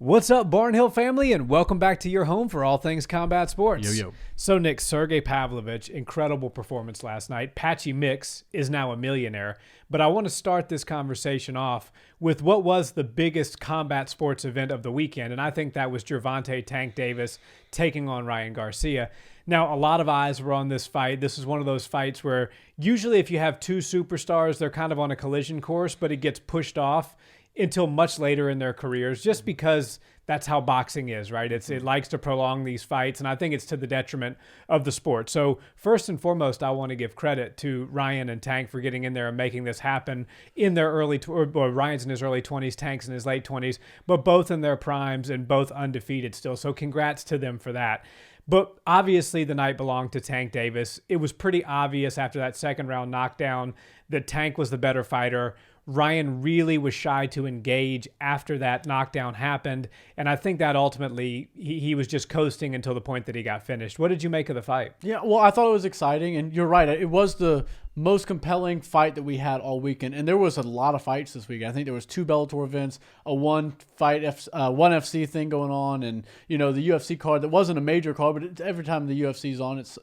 What's up, Barnhill family, and welcome back to your home for all things combat sports. Yo. So, Nick, Sergei Pavlovich, incredible performance last night. Patchy Mix is now a millionaire. But I want to start this conversation off with what was the biggest combat sports event of the weekend, and I think that was Gervonta "Tank" Davis taking on Ryan Garcia. Now, a lot of eyes were on this fight. This is one of those fights where usually if you have two superstars, they're kind of on a collision course, but it gets pushed off until much later in their careers, just because that's how boxing is, right? It likes to prolong these fights, and I think it's to the detriment of the sport. So first and foremost, I want to give credit to Ryan and Tank for getting in there and making this happen in their Ryan's in his early 20s, Tank's in his late 20s, but both in their primes and both undefeated still. So congrats to them for that. But obviously the night belonged to Tank Davis. It was pretty obvious after that second round knockdown that Tank was the better fighter. Ryan really was shy to engage after that knockdown happened. And I think that ultimately he was just coasting until the point that he got finished. What did you make of the fight? Yeah, well, I thought it was exciting. And you're right. It was the most compelling fight that we had all weekend. And there was a lot of fights this weekend. I think there was 2 Bellator events, a one FC thing going on. And, the UFC card that wasn't a major card, but every time the UFC's on, it's,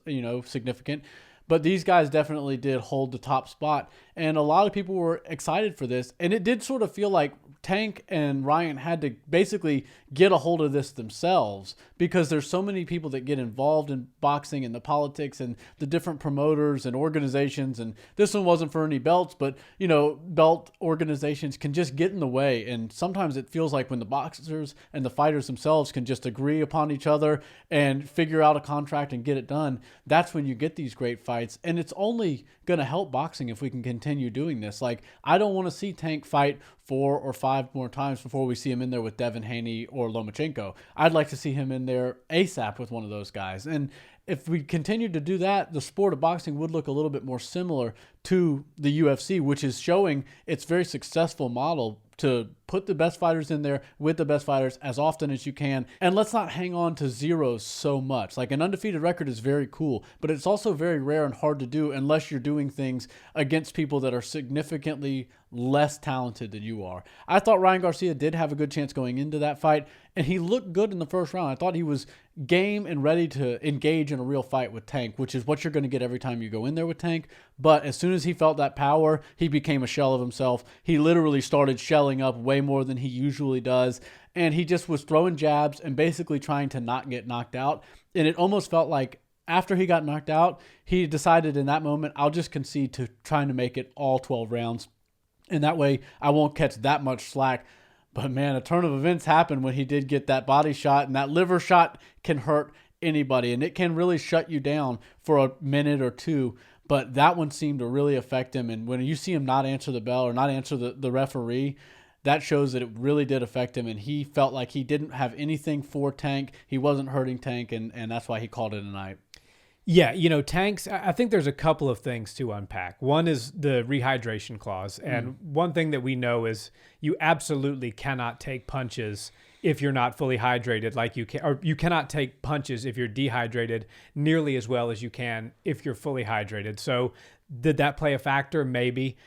significant. But these guys definitely did hold the top spot. And a lot of people were excited for this. And it did sort of feel like Tank and Ryan had to basically get a hold of this themselves, because there's so many people that get involved in boxing and the politics and the different promoters and organizations. And this one wasn't for any belts, but, belt organizations can just get in the way. And sometimes it feels like when the boxers and the fighters themselves can just agree upon each other and figure out a contract and get it done, that's when you get these great fights. And it's only going to help boxing if we can continue doing this. Like, I don't want to see Tank fight 4 or 5 more times before we see him in there with Devin Haney or Lomachenko. I'd like to see him in there ASAP with one of those guys. And if we continue to do that, the sport of boxing would look a little bit more similar to the UFC, which is showing its very successful model to put the best fighters in there with the best fighters as often as you can. And let's not hang on to zeros so much. Like, an undefeated record is very cool, but it's also very rare and hard to do unless you're doing things against people that are significantly less talented than you are. I thought Ryan Garcia did have a good chance going into that fight, and he looked good in the first round. I thought he was game and ready to engage in a real fight with Tank, which is what you're going to get every time you go in there with Tank. But as soon as he felt that power, he became a shell of himself. He literally started shelling up way more than he usually does. And he just was throwing jabs and basically trying to not get knocked out. And it almost felt like after he got knocked out, he decided in that moment, I'll just concede to trying to make it all 12 rounds. And that way I won't catch that much slack. But man, a turn of events happened when he did get that body shot, and that liver shot can hurt anybody, and it can really shut you down for a minute or two. But that one seemed to really affect him. And when you see him not answer the bell or not answer the referee, that shows that it really did affect him. And he felt like he didn't have anything for Tank. He wasn't hurting Tank, and that's why he called it a night. Yeah, Tank's, I think there's a couple of things to unpack. One is the rehydration clause. And one thing that we know is you absolutely cannot take punches if you're not fully hydrated like you can, or you cannot take punches if you're dehydrated nearly as well as you can if you're fully hydrated. So did that play a factor? Maybe.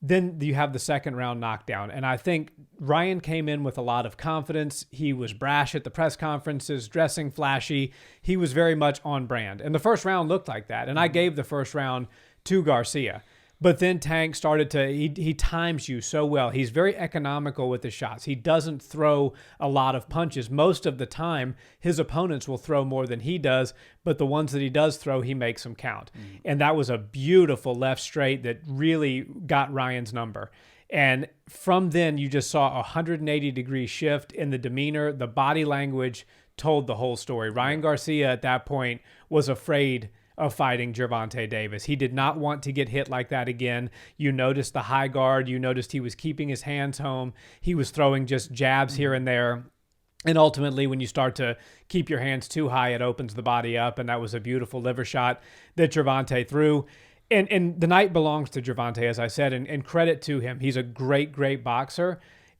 Then you have the second round knockdown. And I think Ryan came in with a lot of confidence. He was brash at the press conferences, dressing flashy. He was very much on brand. And the first round looked like that. And I gave the first round to Garcia. But then Tank started to, he times you so well. He's very economical with the shots. He doesn't throw a lot of punches. Most of the time, his opponents will throw more than he does, but the ones that he does throw, he makes them count. And that was a beautiful left straight that really got Ryan's number. And from then, you just saw a 180-degree shift in the demeanor. The body language told the whole story. Ryan Garcia at that point was afraid of fighting Gervonta Davis. He did not want to get hit like that again. You noticed the high guard. You noticed he was keeping his hands home. He was throwing just jabs here and there. And ultimately, when you start to keep your hands too high, it opens the body up. And that was a beautiful liver shot that Gervonta threw. And the night belongs to Gervonta, as I said, and credit to him. He's a great, great boxer.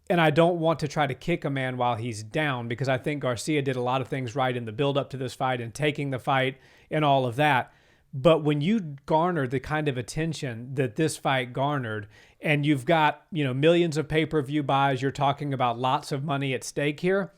And I don't want to try to kick a man while he's down, because I think Garcia did a lot of things right in the build-up to this fight and taking the fight and all of that. But when you garner the kind of attention that this fight garnered, and you've got, millions of pay-per-view buys, you're talking about lots of money at stake here,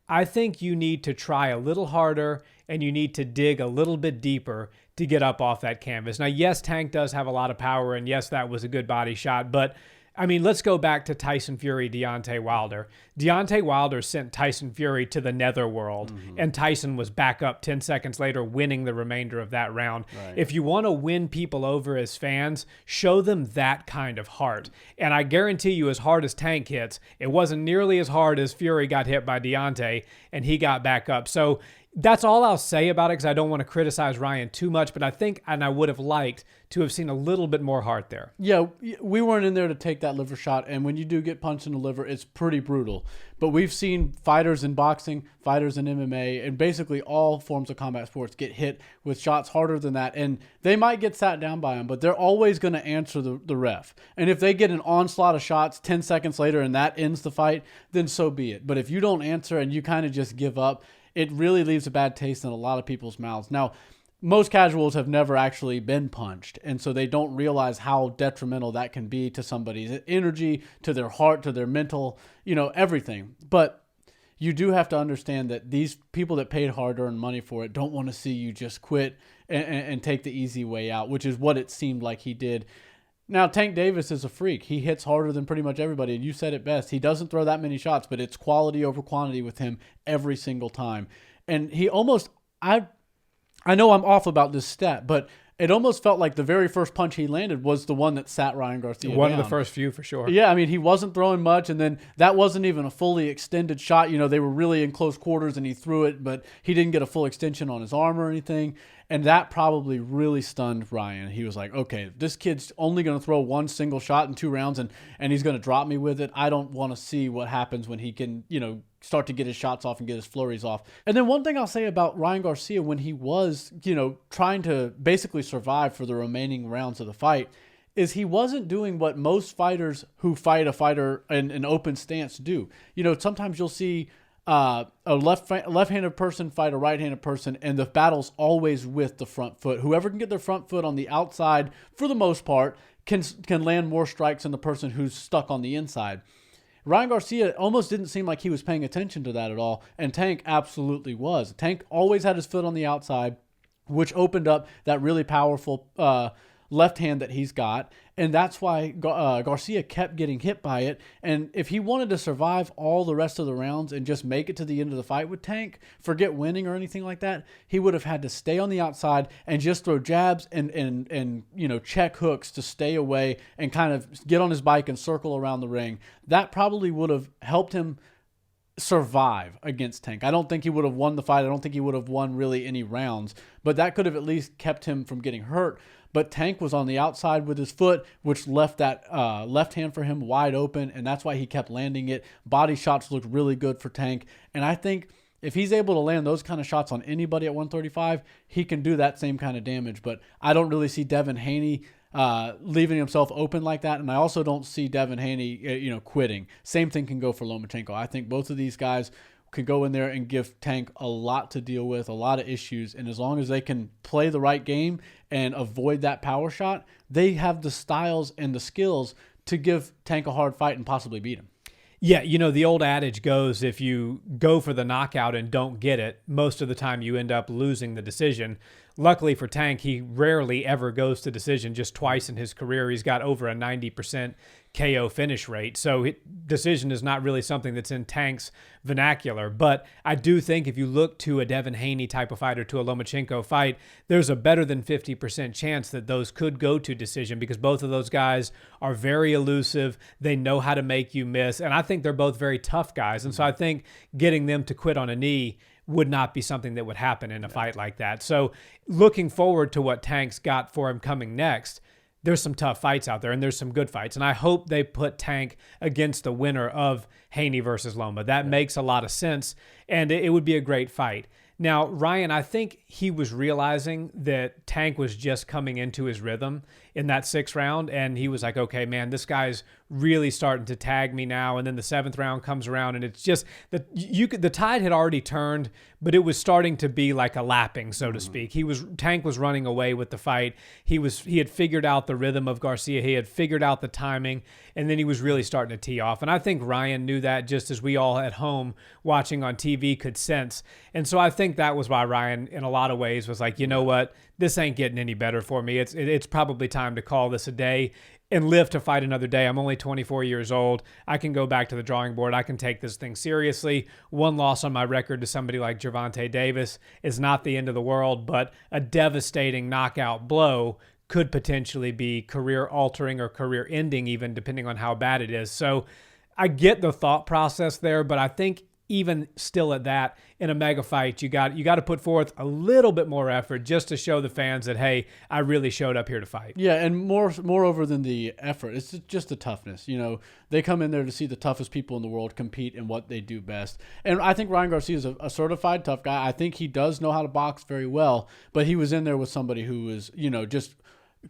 I think you need to try a little harder and you need to dig a little bit deeper to get up off that canvas. Now, yes, Tank does have a lot of power, and yes, that was a good body shot, but I mean, let's go back to Tyson Fury, Deontay Wilder. Deontay Wilder sent Tyson Fury to the netherworld, and Tyson was back up 10 seconds later, winning the remainder of that round. Right. If you want to win people over as fans, show them that kind of heart. And I guarantee you, as hard as Tank hits, it wasn't nearly as hard as Fury got hit by Deontay, and he got back up. So that's all I'll say about it, because I don't want to criticize Ryan too much, but I think, and I would have liked to have seen a little bit more heart there. Yeah, we weren't in there to take that liver shot, and when you do get punched in the liver, it's pretty brutal. But we've seen fighters in boxing, fighters in MMA, and basically all forms of combat sports get hit with shots harder than that, and they might get sat down by them, but they're always going to answer the ref. And if they get an onslaught of shots 10 seconds later and that ends the fight, then so be it. But if you don't answer and you kind of just give up, it really leaves a bad taste in a lot of people's mouths. Now, most casuals have never actually been punched, and so they don't realize how detrimental that can be to somebody's energy, to their heart, to their mental, everything. But you do have to understand that these people that paid hard-earned money for it don't want to see you just quit and take the easy way out, which is what it seemed like he did. Now, Tank Davis is a freak. He hits harder than pretty much everybody, and you said it best. He doesn't throw that many shots, but it's quality over quantity with him every single time. And he almost, I know I'm off about this stat, but it almost felt like the very first punch he landed was the one that sat Ryan Garcia One down. of the first few, for sure. Yeah, I mean, he wasn't throwing much, and then that wasn't even a fully extended shot. They were really in close quarters, and he threw it, but he didn't get a full extension on his arm or anything. And that probably really stunned Ryan. He was like, okay, this kid's only going to throw one single shot in 2 rounds, and he's going to drop me with it. I don't want to see what happens when he can, start to get his shots off and get his flurries off. And then one thing I'll say about Ryan Garcia, when he was, trying to basically survive for the remaining rounds of the fight, is he wasn't doing what most fighters who fight a fighter in an open stance do. Sometimes you'll see a left-handed person fight a right-handed person, and the battle's always with the front foot. Whoever can get their front foot on the outside, for the most part, can land more strikes than the person who's stuck on the inside. Ryan Garcia almost didn't seem like he was paying attention to that at all, and Tank absolutely was. Tank always had his foot on the outside, which opened up that really powerful left hand that he's got, and that's why Garcia kept getting hit by it. And if he wanted to survive all the rest of the rounds and just make it to the end of the fight with Tank, forget winning or anything like that, he would have had to stay on the outside and just throw jabs and check hooks to stay away and kind of get on his bike and circle around the ring. That probably would have helped him survive against Tank. I don't think he would have won the fight. I don't think he would have won really any rounds, but that could have at least kept him from getting hurt. But Tank was on the outside with his foot, which left that left hand for him wide open, and that's why he kept landing it. Body shots looked really good for Tank, and I think if he's able to land those kind of shots on anybody at 135, he can do that same kind of damage. But I don't really see Devin Haney leaving himself open like that, and I also don't see Devin Haney quitting. Same thing can go for Lomachenko. I think both of these guys can go in there and give Tank a lot to deal with, a lot of issues, and as long as they can play the right game and avoid that power shot, they have the styles and the skills to give Tank a hard fight and possibly beat him. Yeah, the old adage goes, if you go for the knockout and don't get it, most of the time you end up losing the decision. Luckily for Tank, he rarely ever goes to decision. Just twice in his career, he's got over a 90% KO finish rate. So decision is not really something that's in Tank's vernacular. But I do think if you look to a Devin Haney type of fight or to a Lomachenko fight, there's a better than 50% chance that those could go to decision, because both of those guys are very elusive. They know how to make you miss. And I think they're both very tough guys. And so I think getting them to quit on a knee would not be something that would happen in a fight like that. So looking forward to what Tank's got for him coming next, there's some tough fights out there, and there's some good fights. And I hope they put Tank against the winner of Haney versus Loma. That makes a lot of sense, and it would be a great fight. Now, Ryan, I think he was realizing that Tank was just coming into his rhythm. in that 6th round. And he was like, okay, man, this guy's really starting to tag me now. And then the 7th round comes around, and it's just the tide had already turned, but it was starting to be like a lapping, so to speak. Tank was running away with the fight. He had figured out the rhythm of Garcia. He had figured out the timing, and then he was really starting to tee off. And I think Ryan knew that, just as we all at home watching on TV could sense. And so I think that was why Ryan, in a lot of ways, was like, you know what, this ain't getting any better for me. It's probably time to call this a day and live to fight another day. I'm only 24 years old. I can go back to the drawing board. I can take this thing seriously. One loss on my record to somebody like Gervonta Davis is not the end of the world, but a devastating knockout blow could potentially be career-altering or career-ending, even depending on how bad it is. So I get the thought process there, but I think even still at that, in a mega fight, you got to put forth a little bit more effort just to show the fans that, hey, I really showed up here to fight. Yeah, and moreover than the effort, it's just the toughness. You know, they come in there to see the toughest people in the world compete in what they do best. And I think Ryan Garcia is a certified tough guy. I think he does know how to box very well, but he was in there with somebody who is, you know, just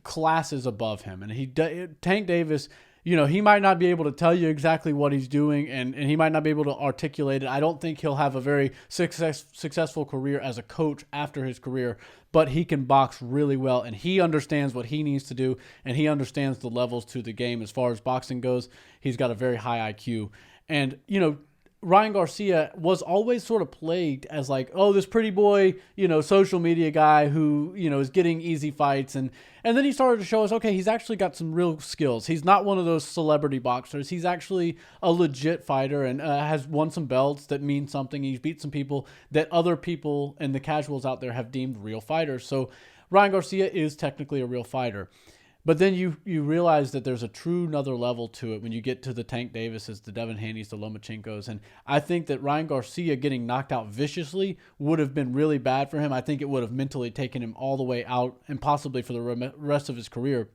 classes above him. And Tank Davis, you know, he might not be able to tell you exactly what he's doing, and he might not be able to articulate it. I don't think he'll have a very successful career as a coach after his career, but he can box really well, and he understands what he needs to do, and he understands the levels to the game as far as boxing goes. He's got a very high IQ. And, you know, Ryan Garcia was always sort of plagued as like, oh, this pretty boy, you know, social media guy who, you know, is getting easy fights. And then he started to show us, okay, he's actually got some real skills. He's not one of those celebrity boxers. He's actually a legit fighter and has won some belts that mean something. He's beat some people that other people and the casuals out there have deemed real fighters. So Ryan Garcia is technically a real fighter. But then you realize that there's a true another level to it when you get to the Tank Davises, the Devin Haneys, the Lomachenkos. And I think that Ryan Garcia getting knocked out viciously would have been really bad for him. I think it would have mentally taken him all the way out and possibly for the rest of his career.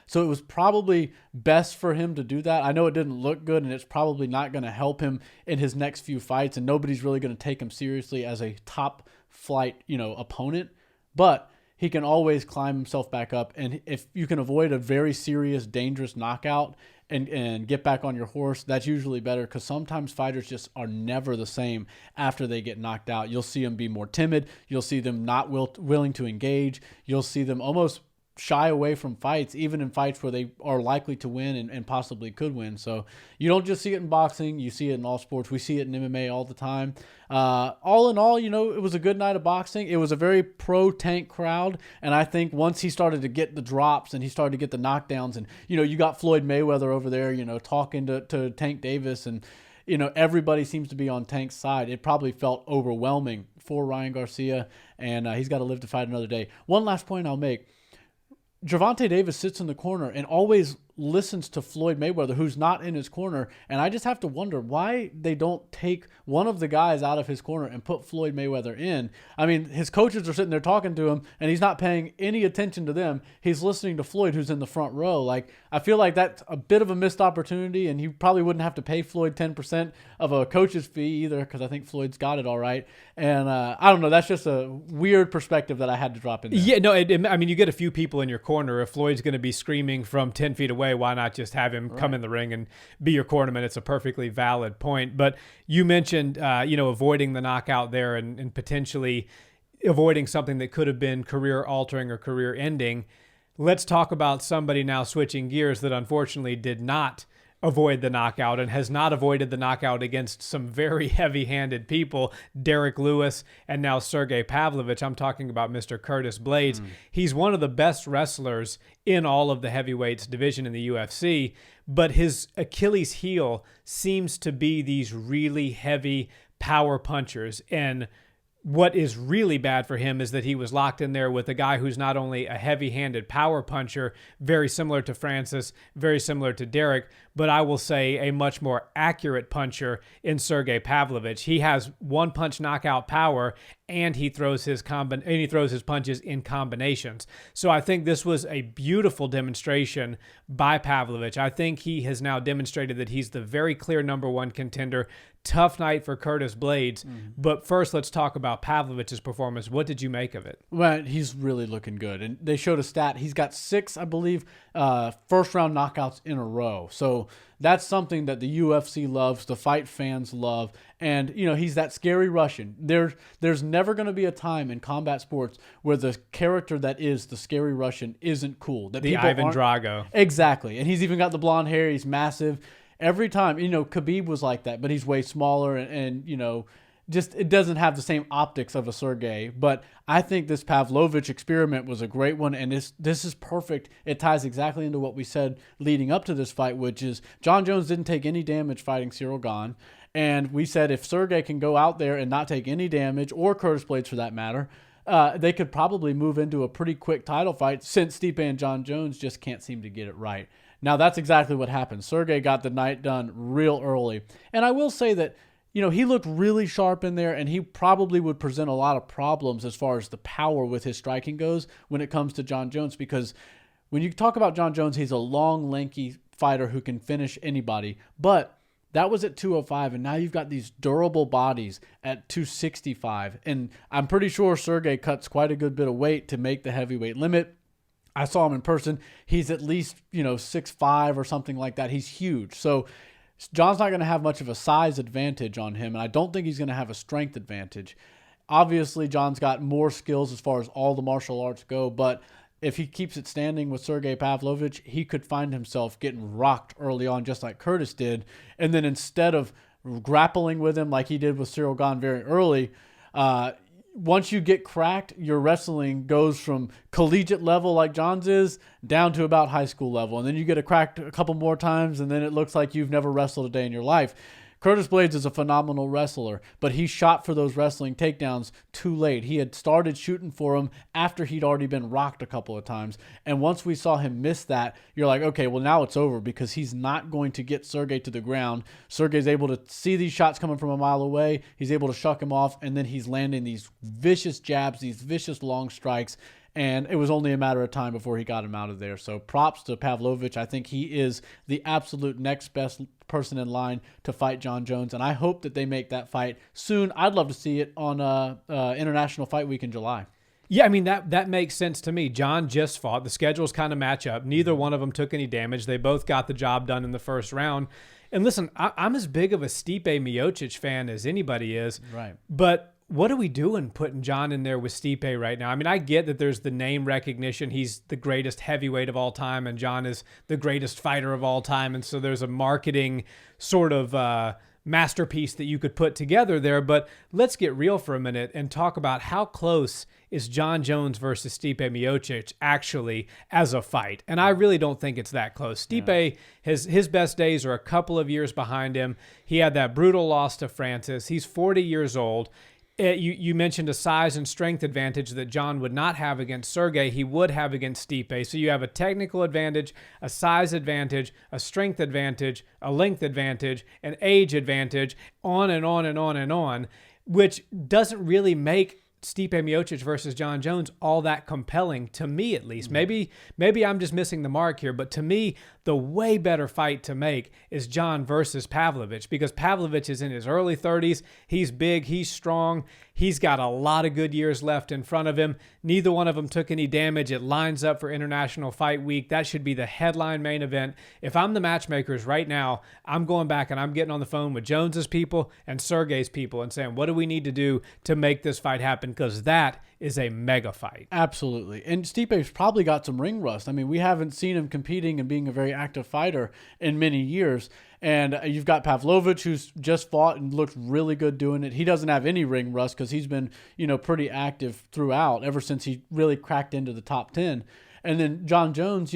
So it was probably best for him to do that. I know it didn't look good, and it's probably not going to help him in his next few fights, and nobody's really going to take him seriously as a top flight, you know, opponent. But he can always climb himself back up. And if you can avoid a very serious, dangerous knockout and get back on your horse, that's usually better, because sometimes fighters just are never the same after they get knocked out. You'll see them be more timid. You'll see them not willing to engage. You'll see them almost shy away from fights, even in fights where they are likely to win and possibly could win. So you don't just see it in boxing, you see it in all sports. We see it in MMA all the time. All in all, you know, it was a good night of boxing. It was a very pro-Tank crowd, and I think once he started to get the drops and he started to get the knockdowns, and, you know, you got Floyd Mayweather over there, you know, talking to Tank Davis, and, you know, everybody seems to be on Tank's side. It probably felt overwhelming for Ryan Garcia, and he's got to live to fight another day. One last point I'll make. Gervonta Davis sits in the corner and always listens to Floyd Mayweather, who's not in his corner. And I just have to wonder why they don't take one of the guys out of his corner and put Floyd Mayweather in. I mean, his coaches are sitting there talking to him, and he's not paying any attention to them. He's listening to Floyd, who's in the front row. Like, I feel like that's a bit of a missed opportunity, and he probably wouldn't have to pay Floyd 10% of a coach's fee either, because I think Floyd's got it all right. And I don't know. That's just a weird perspective that I had to drop in there. Yeah, no, I mean, you get a few people in your corner. If Floyd's going to be screaming from 10 feet away, why not just have him come in the ring and be your cornerman? It's a perfectly valid point. But you mentioned, avoiding the knockout there and potentially avoiding something that could have been career-altering or career-ending. Let's talk about somebody now switching gears that unfortunately did not avoid the knockout and has not avoided the knockout against some very heavy-handed people, Derek Lewis and now Sergei Pavlovich. I'm talking about Mr. Curtis Blaydes. He's one of the best wrestlers in all of the heavyweights division in the UFC, but his Achilles heel seems to be these really heavy power punchers. And what is really bad for him is that he was locked in there with a guy who's not only a heavy-handed power puncher, very similar to Francis, very similar to Derek, but I will say a much more accurate puncher in Sergei Pavlovich. He has one-punch knockout power, and he throws his punches in combinations. So I think this was a beautiful demonstration by Pavlovich. I think he has now demonstrated that he's the very clear number one contender Tough night for Curtis Blaydes. But first, let's talk about Pavlovich's performance. What did you make of it? Well, he's really looking good. And they showed a stat. He's got 6, I believe, first-round knockouts in a row. So that's something that the UFC loves, the fight fans love. And, he's that scary Russian. There's never going to be a time in combat sports where the character that is the scary Russian isn't cool. That The Ivan Drago. Exactly. And he's even got the blonde hair. He's massive. Every time, Khabib was like that, but he's way smaller and just it doesn't have the same optics of a Sergey. But I think this Pavlovich experiment was a great one, and this is perfect. It ties exactly into what we said leading up to this fight, which is Jon Jones didn't take any damage fighting Ciryl Gane. And we said if Sergey can go out there and not take any damage, or Curtis Blaydes for that matter, they could probably move into a pretty quick title fight since Stipe and Jon Jones just can't seem to get it right. Now, that's exactly what happened. Sergey got the night done real early. And I will say that, he looked really sharp in there, and he probably would present a lot of problems as far as the power with his striking goes when it comes to Jon Jones, because when you talk about Jon Jones, he's a long, lanky fighter who can finish anybody. But that was at 205, and now you've got these durable bodies at 265. And I'm pretty sure Sergey cuts quite a good bit of weight to make the heavyweight limit. I saw him in person. He's at least, 6'5" or something like that. He's huge. So John's not going to have much of a size advantage on him, and I don't think he's going to have a strength advantage. Obviously, John's got more skills as far as all the martial arts go, but if he keeps it standing with Sergei Pavlovich, he could find himself getting rocked early on just like Curtis did. And then instead of grappling with him like he did with Ciryl Gane very early, once you get cracked, your wrestling goes from collegiate level like John's is down to about high school level. And then you get cracked a couple more times, and then it looks like you've never wrestled a day in your life. Curtis Blaydes is a phenomenal wrestler, but he shot for those wrestling takedowns too late. He had started shooting for them after he'd already been rocked a couple of times. And once we saw him miss that, you're like, okay, well, now it's over because he's not going to get Sergey to the ground. Sergey's able to see these shots coming from a mile away. He's able to shuck him off, and then he's landing these vicious jabs, these vicious long strikes. And it was only a matter of time before he got him out of there. So props to Pavlovich. I think he is the absolute next best person in line to fight Jon Jones. And I hope that they make that fight soon. I'd love to see it on International Fight Week in July. Yeah, I mean, that makes sense to me. Jon just fought. The schedules kind of match up. Neither one of them took any damage. They both got the job done in the first round. And listen, I'm as big of a Stipe Miocic fan as anybody is. Right. But what are we doing putting Jon in there with Stipe right now? I mean, I get that there's the name recognition. He's the greatest heavyweight of all time, and Jon is the greatest fighter of all time. And so there's a marketing sort of masterpiece that you could put together there. But let's get real for a minute and talk about how close is Jon Jones versus Stipe Miocic actually as a fight. And I really don't think it's that close. Stipe, his best days are a couple of years behind him. He had that brutal loss to Francis. He's 40 years old. You mentioned a size and strength advantage that Jon would not have against Sergey. He would have against Stipe. So you have a technical advantage, a size advantage, a strength advantage, a length advantage, an age advantage, on and on and on and on, which doesn't really make Stipe Miocic versus Jon Jones all that compelling, to me at least. Maybe I'm just missing the mark here, but to me, the way better fight to make is Jon versus Pavlovich, because Pavlovich is in his early 30s. He's big, he's strong, he's got a lot of good years left in front of him. Neither one of them took any damage. It lines up for International Fight Week. That should be the headline main event. If I'm the matchmakers right now, I'm going back and I'm getting on the phone with Jones's people and Sergey's people and saying, what do we need to do to make this fight happen? Because that is a mega fight. Absolutely. And Stipe's probably got some ring rust. I mean, we haven't seen him competing and being a very active fighter in many years. And you've got Pavlovich, who's just fought and looked really good doing it. He doesn't have any ring rust because he's been, pretty active throughout ever since he really cracked into the top 10. And then Jon Jones,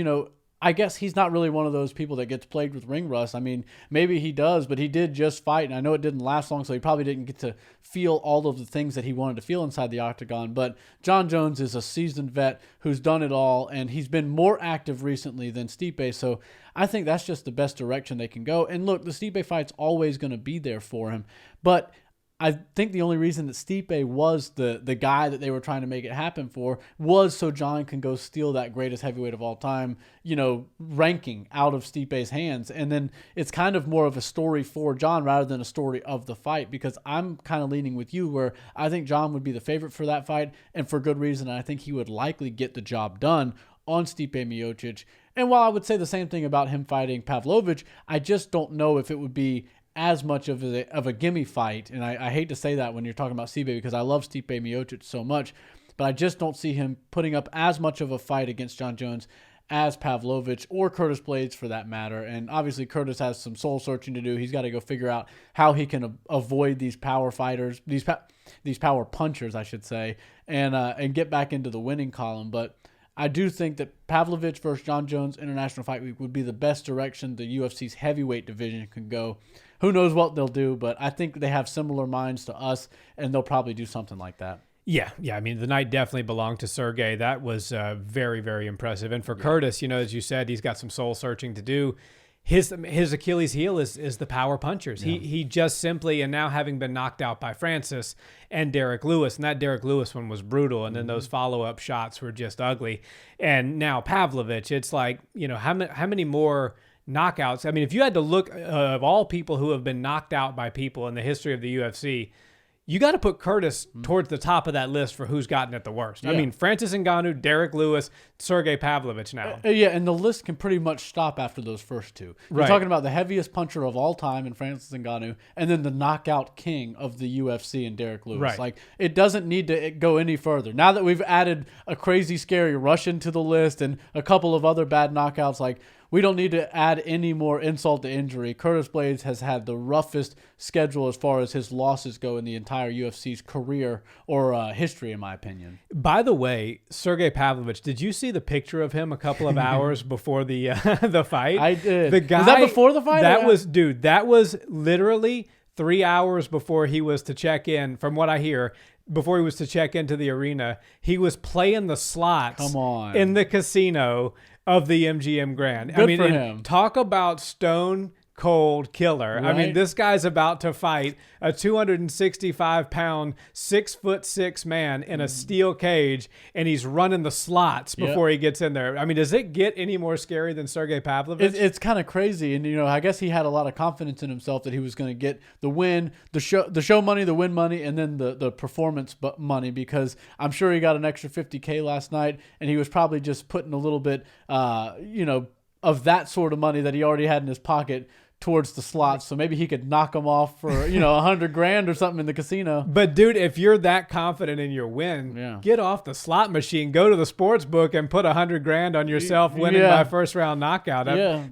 I guess he's not really one of those people that gets plagued with ring rust. I mean, maybe he does, but he did just fight, and I know it didn't last long, so he probably didn't get to feel all of the things that he wanted to feel inside the octagon. But Jon Jones is a seasoned vet who's done it all, and he's been more active recently than Stipe, so I think that's just the best direction they can go. And look, the Stipe fight's always going to be there for him, but I think the only reason that Stipe was the guy that they were trying to make it happen for was so John can go steal that greatest heavyweight of all time, ranking out of Stipe's hands. And then it's kind of more of a story for John rather than a story of the fight, because I'm kind of leaning with you where I think John would be the favorite for that fight, and for good reason. I think he would likely get the job done on Stipe Miocic. And while I would say the same thing about him fighting Pavlovich, I just don't know if it would be as much of a gimme fight. And I hate to say that when you're talking about Stipe, because I love Stipe Miocic so much, but I just don't see him putting up as much of a fight against John Jones as Pavlovich or Curtis Blaydes for that matter. And obviously Curtis has some soul searching to do. He's got to go figure out how he can avoid these power fighters, these power punchers, I should say, and get back into the winning column. But I do think that Pavlovich versus John Jones International Fight Week would be the best direction the UFC's heavyweight division can go. Who knows what they'll do, but I think they have similar minds to us, and they'll probably do something like that. Yeah. I mean, the night definitely belonged to Sergey. That was very, very impressive. And for Curtis, as you said, he's got some soul searching to do. His Achilles heel is the power punchers. Yeah. He just simply, and now having been knocked out by Francis and Derek Lewis, and that Derek Lewis one was brutal, and then those follow-up shots were just ugly. And now Pavlovich, it's like, how many more knockouts? I mean, if you had to look of all people who have been knocked out by people in the history of the UFC, you got to put Curtis towards the top of that list for who's gotten it the worst. Yeah. I mean, Francis Ngannou, Derek Lewis, Sergei Pavlovich now. Yeah, and the list can pretty much stop after those first two. You're talking about the heaviest puncher of all time in Francis Ngannou, and then the knockout king of the UFC in Derek Lewis. Right. Like, it doesn't need to go any further. Now that we've added a crazy, scary Russian to the list and a couple of other bad knockouts, like, we don't need to add any more insult to injury. Curtis Blaydes has had the roughest schedule as far as his losses go in the entire UFC's career or history, in my opinion. By the way, Sergei Pavlovich, did you see the picture of him a couple of hours before the fight? I did. The guy, was that before the fight? That was literally 3 hours before he was to check in, from what I hear. Before he was to check into the arena, he was playing the slots in the casino of the MGM Grand. Good for him. Talk about stone cold killer. Right? I mean, this guy's about to fight a 265-pound, 6'6" man in a steel cage, and he's running the slots before he gets in there. I mean, does it get any more scary than Sergei Pavlovich? It's kind of crazy, and I guess he had a lot of confidence in himself that he was going to get the win, the show money, the win money, and then the performance money, because I'm sure he got an extra $50K last night, and he was probably just putting a little bit, of that sort of money that he already had in his pocket towards the slots, so maybe he could knock them off for $100,000 or something in the casino. But dude, if you're that confident in your win, get off the slot machine, go to the sports book, and put $100,000 on yourself winning by first round knockout.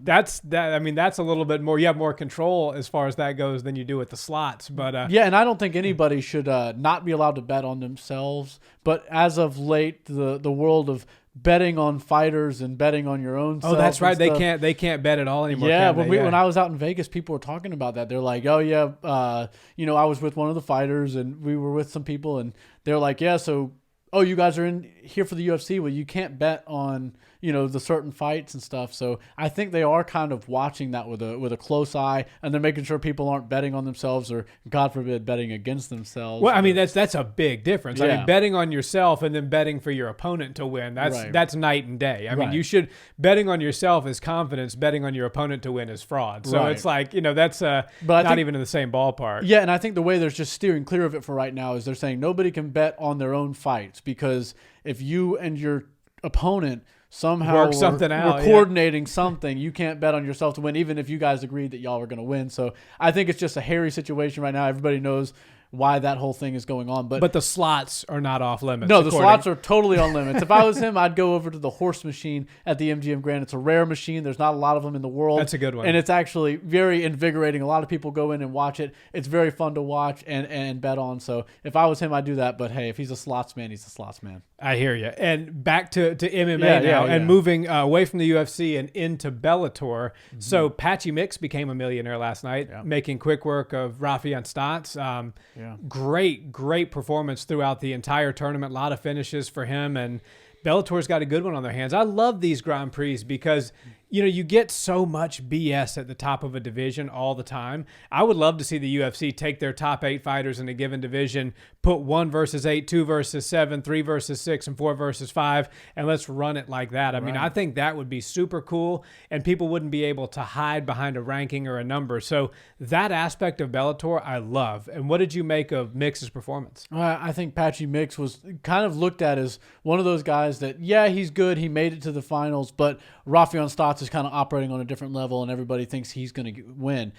That's that. I mean, that's a little bit more. You have more control as far as that goes than you do with the slots. But and I don't think anybody should not be allowed to bet on themselves. But as of late, the world of betting on fighters and betting on your own self. Oh, that's right. They can't bet at all anymore. Yeah, when I was out in Vegas, people were talking about that. They're like, "Oh yeah, I was with one of the fighters, and we were with some people, and they're like, yeah, so you guys are in here for the UFC. Well, you can't bet on the certain fights and stuff." So I think they are kind of watching that with a close eye, and they're making sure people aren't betting on themselves or, God forbid, betting against themselves. Well, I mean, that's a big difference. I mean, betting on yourself and then betting for your opponent to win, that's night and day. I mean, you should, betting on yourself is confidence, betting on your opponent to win is fraud. So it's like, that's not even in the same ballpark. Yeah, and I think the way they're just steering clear of it for right now is they're saying nobody can bet on their own fights, because if you and your opponent somehow work something out, we're coordinating something, you can't bet on yourself to win, even if you guys agreed that y'all were going to win. So I think it's just a hairy situation right now. Everybody knows why that whole thing is going on. But the slots are not off limits. No, the slots are totally on limits. If I was him, I'd go over to the horse machine at the MGM Grand. It's a rare machine. There's not a lot of them in the world. That's a good one. And it's actually very invigorating. A lot of people go in and watch it. It's very fun to watch and bet on. So if I was him, I'd do that. But hey, if he's a slots man, he's a slots man. I hear you. And back to MMA now, and moving away from the UFC and into Bellator. Mm-hmm. So Patchy Mix became a millionaire last night, making quick work of Rafian Stotts. Great performance throughout the entire tournament. A lot of finishes for him, and Bellator's got a good one on their hands. I love these Grand Prix because, You get so much BS at the top of a division all the time. I would love to see the UFC take their top 8 fighters in a given division, put 1 versus 8, 2 versus 7, 3 versus 6, and 4 versus 5, and let's run it like that. I mean, I think that would be super cool, and people wouldn't be able to hide behind a ranking or a number. So that aspect of Bellator, I love. And what did you make of Mix's performance? I think Patchy Mix was kind of looked at as one of those guys that, yeah, he's good. He made it to the finals, but Rafion Stotts is kind of operating on a different level, and everybody thinks he's going to win.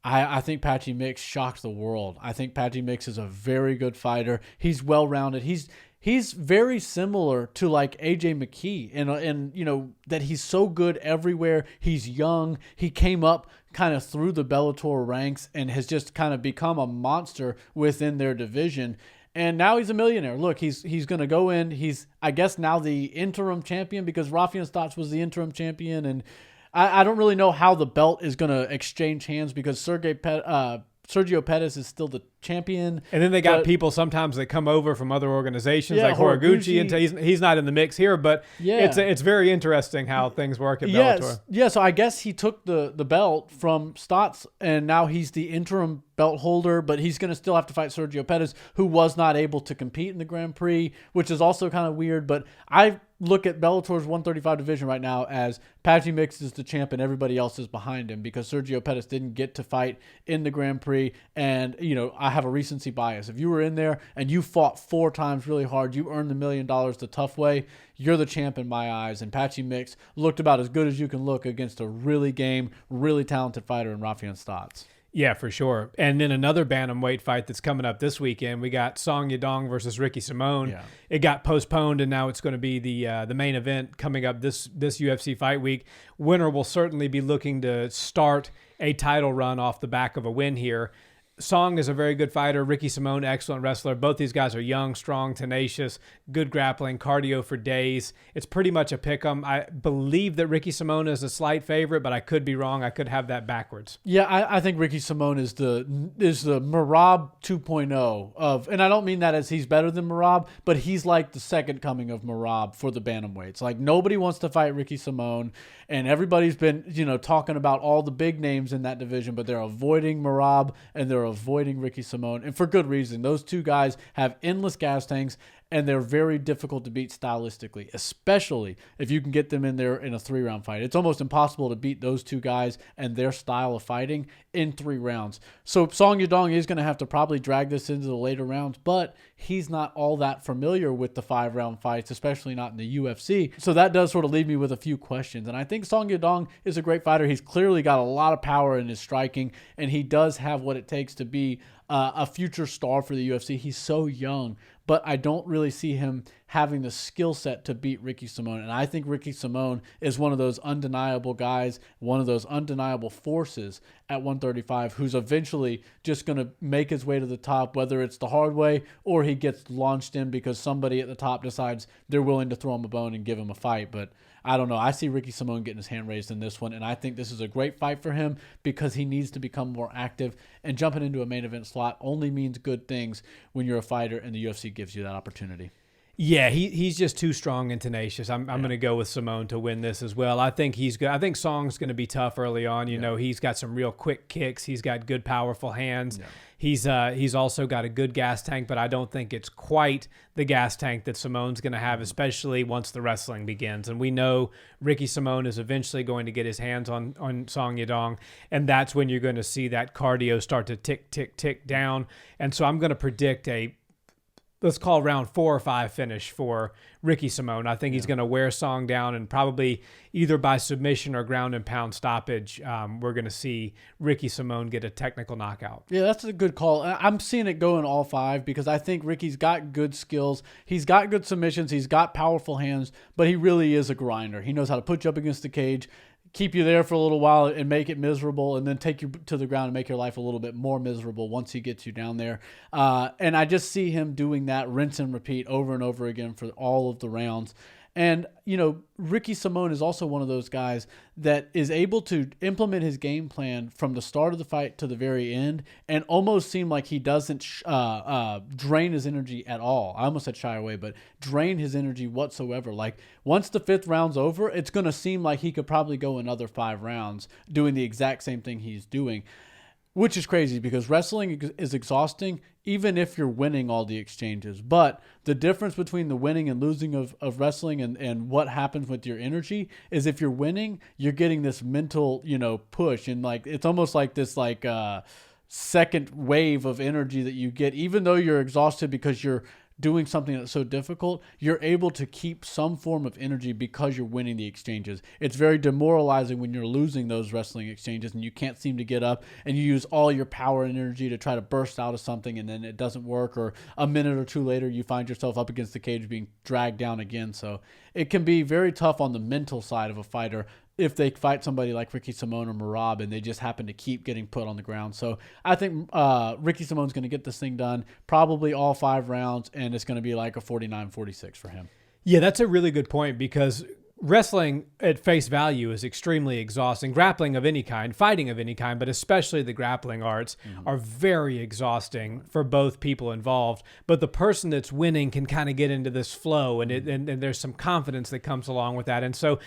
I think Patchy Mix shocked the world. I think Patchy Mix is a very good fighter. He's well-rounded. He's very similar to like AJ McKee and that he's so good everywhere. He's young. He came up kind of through the Bellator ranks and has just kind of become a monster within their division. And now he's a millionaire. Look, he's going to go in. He's, I guess, now the interim champion because Rafion Stotts was the interim champion. And I don't really know how the belt is going to exchange hands because Sergio Pettis is still the champion. And then they got people sometimes that come over from other organizations like Horiguchi, and he's not in the mix here, but it's very interesting how things work at Bellator. Yeah, so I guess he took the belt from Stotts, and now he's the interim belt holder, but he's going to still have to fight Sergio Pettis, who was not able to compete in the Grand Prix, which is also kind of weird. But I look at Bellator's 135 division right now as Patchy Mix is the champ and everybody else is behind him because Sergio Pettis didn't get to fight in the Grand Prix. And, I have a recency bias. If you were in there and you fought 4 times really hard, you earned $1 million the tough way, you're the champ in my eyes. And Patchy Mix looked about as good as you can look against a really talented fighter in Rafion Stotts. Yeah, for sure. And then another bantamweight fight that's coming up this weekend. We got Song Yadong versus Ricky Simone. Yeah. It got postponed, and now it's going to be the main event coming up this UFC fight week. Winner will certainly be looking to start a title run off the back of a win here. Song is a very good fighter. Ricky Simone, excellent wrestler. Both these guys are young, strong, tenacious, good grappling, cardio for days. It's pretty much a pick 'em. I believe that Ricky Simone is a slight favorite, but I could be wrong. I could have that backwards. Yeah, I think Ricky Simone is the Merab 2.0 of, and I don't mean that as he's better than Merab, but he's like the second coming of Merab for the bantamweights. Like nobody wants to fight Ricky Simone, and everybody's been talking about all the big names in that division, but they're avoiding Merab and they're avoiding Ricky Simone, and for good reason. Those two guys have endless gas tanks, and they're very difficult to beat stylistically, especially if you can get them in there in a 3-round fight. It's almost impossible to beat those two guys and their style of fighting in 3 rounds. So Song Yadong is going to have to probably drag this into the later rounds, but he's not all that familiar with the 5-round fights, especially not in the UFC. So that does sort of leave me with a few questions. And I think Song Yadong is a great fighter. He's clearly got a lot of power in his striking, and he does have what it takes to be a future star for the UFC. He's so young, but I don't really see him having the skill set to beat Ricky Simone. And I think Ricky Simone is one of those undeniable guys, one of those undeniable forces at 135 who's eventually just going to make his way to the top, whether it's the hard way or he gets launched in because somebody at the top decides they're willing to throw him a bone and give him a fight. But I don't know. I see Ricky Simone getting his hand raised in this one, and I think this is a great fight for him because he needs to become more active, and jumping into a main event slot only means good things when you're a fighter and the UFC gives you that opportunity. Yeah, he's just too strong and tenacious. I'm going to go with Simone to win this as well. I think he's good. I think Song's going to be tough early on. You know, he's got some real quick kicks. He's got good, powerful hands. Yeah. He's also got a good gas tank, but I don't think it's quite the gas tank that Simone's going to have, especially once the wrestling begins. And we know Ricky Simone is eventually going to get his hands on Song Yadong, and that's when you're going to see that cardio start to tick, tick, tick down. And so I'm going to predict let's call round 4 or 5 finish for Ricky Simone. I think he's going to wear Song down, and probably either by submission or ground and pound stoppage, we're going to see Ricky Simone get a technical knockout. Yeah, that's a good call. I'm seeing it go in all 5 because I think Ricky's got good skills. He's got good submissions. He's got powerful hands, but he really is a grinder. He knows how to put you up against the cage, keep you there for a little while and make it miserable, and then take you to the ground and make your life a little bit more miserable once he gets you down there. And I just see him doing that, rinse and repeat over and over again for all of the rounds. And, Ricky Simone is also one of those guys that is able to implement his game plan from the start of the fight to the very end and almost seem like he doesn't drain his energy at all. I almost said shy away, but drain his energy whatsoever. Like, once the 5th round's over, it's going to seem like he could probably go another 5 rounds doing the exact same thing he's doing. Which is crazy because wrestling is exhausting even if you're winning all the exchanges. But the difference between the winning and losing of wrestling and what happens with your energy is if you're winning, you're getting this mental, push. And like it's almost like this second wave of energy that you get. Even though you're exhausted because you're doing something that's so difficult, you're able to keep some form of energy because you're winning the exchanges. It's very demoralizing when you're losing those wrestling exchanges and you can't seem to get up and you use all your power and energy to try to burst out of something and then it doesn't work, or a minute or two later you find yourself up against the cage being dragged down again. So it can be very tough on the mental side of a fighter if they fight somebody like Ricky Simone or Merab and they just happen to keep getting put on the ground. So I think Ricky Simone's going to get this thing done, probably all 5 rounds, and it's going to be like a 49-46 for him. Yeah, that's a really good point because wrestling at face value is extremely exhausting. Grappling of any kind, fighting of any kind, but especially the grappling arts are very exhausting for both people involved. But the person that's winning can kind of get into this flow, and and there's some confidence that comes along with that. And so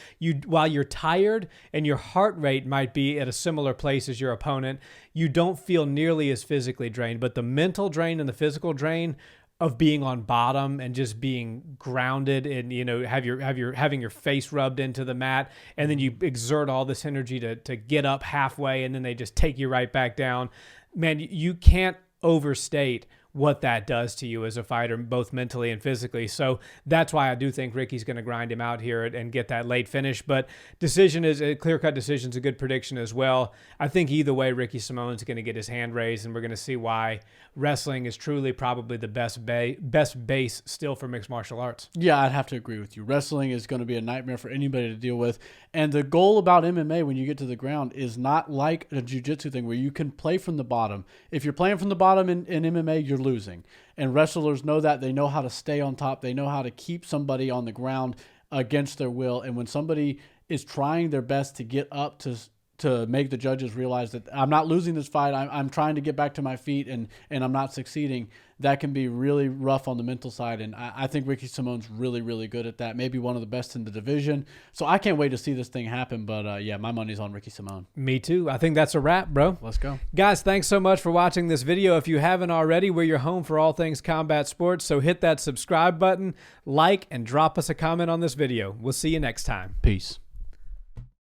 while you're tired and your heart rate might be at a similar place as your opponent, you don't feel nearly as physically drained. But the mental drain and the physical drain of being on bottom and just being grounded and having your face rubbed into the mat, and then you exert all this energy to get up halfway and then they just take you right back down. Man, you can't overstate what that does to you as a fighter, both mentally and physically. So that's why I do think Ricky's going to grind him out here and get that late finish. But decision is a clear-cut decision is a good prediction as well. I think either way, Ricky Simone's going to get his hand raised, and we're going to see why wrestling is truly probably the best base still for mixed martial arts. Yeah, I'd have to agree with you. Wrestling is going to be a nightmare for anybody to deal with. And the goal about MMA when you get to the ground is not like a jiu-jitsu thing where you can play from the bottom. If you're playing from the bottom in MMA, you're losing. And wrestlers know that. They know how to stay on top. They know how to keep somebody on the ground against their will. And when somebody is trying their best to get up to make the judges realize that I'm not losing this fight, I'm trying to get back to my feet and I'm not succeeding, that can be really rough on the mental side. And I think Ricky Simone's really, really good at that. Maybe one of the best in the division. So I can't wait to see this thing happen. But yeah, my money's on Ricky Simone. Me too. I think that's a wrap, bro. Let's go. Guys, thanks so much for watching this video. If you haven't already, we're your home for all things combat sports. So hit that subscribe button, like, and drop us a comment on this video. We'll see you next time. Peace.